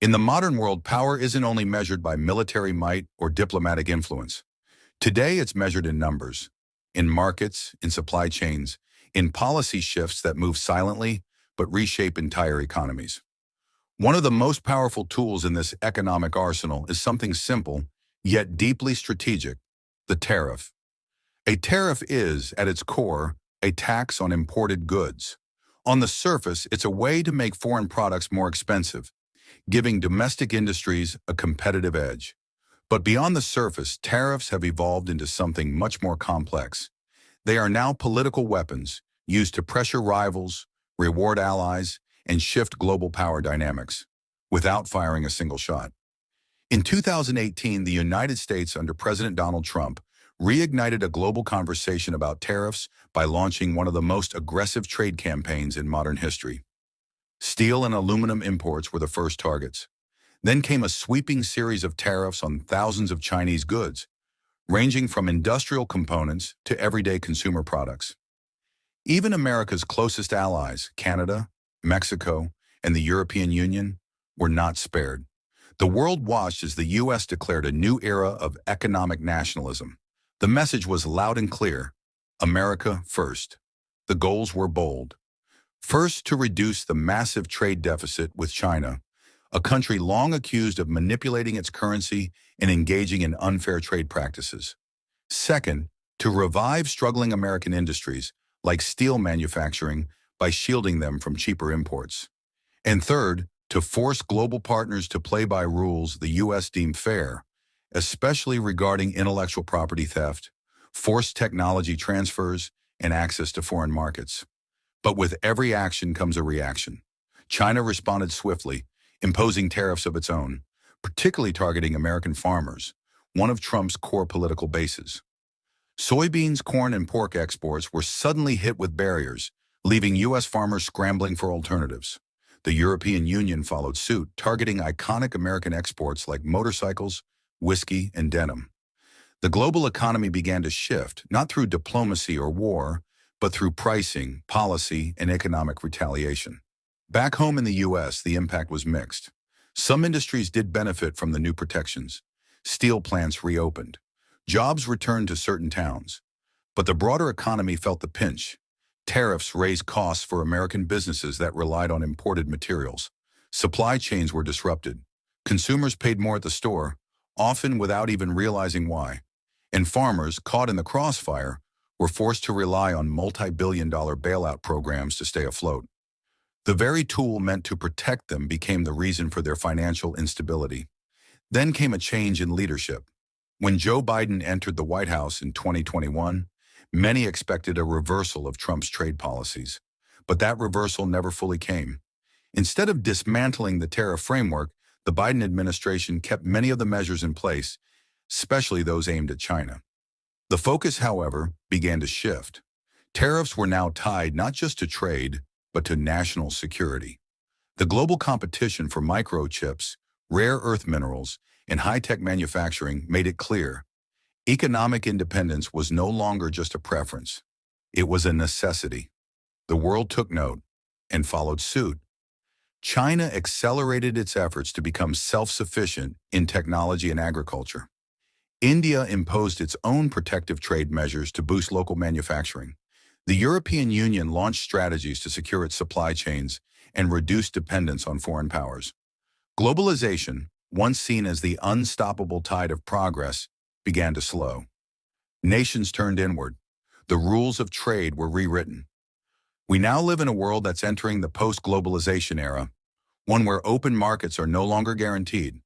In the modern world, power isn't only measured by military might or diplomatic influence. Today, it's measured in numbers, in markets, in supply chains, in policy shifts that move silently but reshape entire economies. One of the most powerful tools in this economic arsenal is something simple, yet deeply strategic: the tariff. A tariff is, at its core, a tax on imported goods. On the surface, it's a way to make foreign products more expensive, giving domestic industries a competitive edge. But beyond the surface, tariffs have evolved into something much more complex. They are now political weapons used to pressure rivals, reward allies, and shift global power dynamics without firing a single shot. In 2018, the United States under President Donald Trump reignited a global conversation about tariffs by launching one of the most aggressive trade campaigns in modern history. Steel and aluminum imports were the first targets. Then came a sweeping series of tariffs on thousands of Chinese goods, ranging from industrial components to everyday consumer products. Even America's closest allies, Canada, Mexico, and the European Union, were not spared. The world watched as the U.S. declared a new era of economic nationalism. The message was loud and clear: America first. The goals were bold. First, to reduce the massive trade deficit with China, a country long accused of manipulating its currency and engaging in unfair trade practices. Second, to revive struggling American industries, like steel manufacturing, by shielding them from cheaper imports. And third, to force global partners to play by rules the U.S. deemed fair, especially regarding intellectual property theft, forced technology transfers, and access to foreign markets. But with every action comes a reaction. China responded swiftly, imposing tariffs of its own, particularly targeting American farmers, one of Trump's core political bases. Soybeans, corn, and pork exports were suddenly hit with barriers, leaving U.S. farmers scrambling for alternatives. The European Union followed suit, targeting iconic American exports like motorcycles, whiskey, and denim. The global economy began to shift, not through diplomacy or war, but through pricing, policy, and economic retaliation. Back home in the U.S., the impact was mixed. Some industries did benefit from the new protections. Steel plants reopened. Jobs returned to certain towns. But the broader economy felt the pinch. Tariffs raised costs for American businesses that relied on imported materials. Supply chains were disrupted. Consumers paid more at the store, often without even realizing why. And farmers, caught in the crossfire, were forced to rely on multi-billion-dollar bailout programs to stay afloat. The very tool meant to protect them became the reason for their financial instability. Then came a change in leadership. When Joe Biden entered the White House in 2021, many expected a reversal of Trump's trade policies. But that reversal never fully came. Instead of dismantling the tariff framework, the Biden administration kept many of the measures in place, especially those aimed at China. The focus, however, began to shift. Tariffs were now tied not just to trade, but to national security. The global competition for microchips, rare earth minerals, and high-tech manufacturing made it clear: economic independence was no longer just a preference. It was a necessity. The world took note and followed suit. China accelerated its efforts to become self-sufficient in technology and agriculture. India imposed its own protective trade measures to boost local manufacturing. The European Union launched strategies to secure its supply chains and reduce dependence on foreign powers. Globalization, once seen as the unstoppable tide of progress, began to slow. Nations turned inward. The rules of trade were rewritten. We now live in a world that's entering the post-globalization era, one where open markets are no longer guaranteed,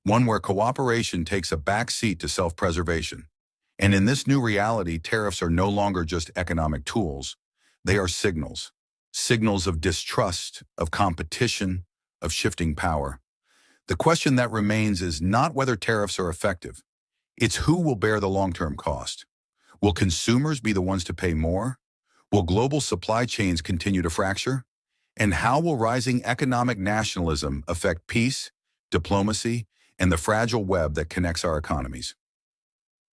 one where cooperation takes a back seat to self-preservation. And in this new reality, tariffs are no longer just economic tools. They are signals. Signals of distrust, of competition, of shifting power. The question that remains is not whether tariffs are effective. It's who will bear the long-term cost. Will consumers be the ones to pay more? Will global supply chains continue to fracture? And how will rising economic nationalism affect peace, diplomacy, and the fragile web that connects our economies?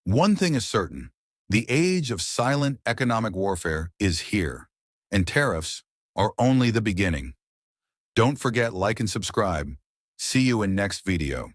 One thing is certain: the age of silent economic warfare is here, and tariffs are only the beginning. Don't forget, like and subscribe. See you in next video.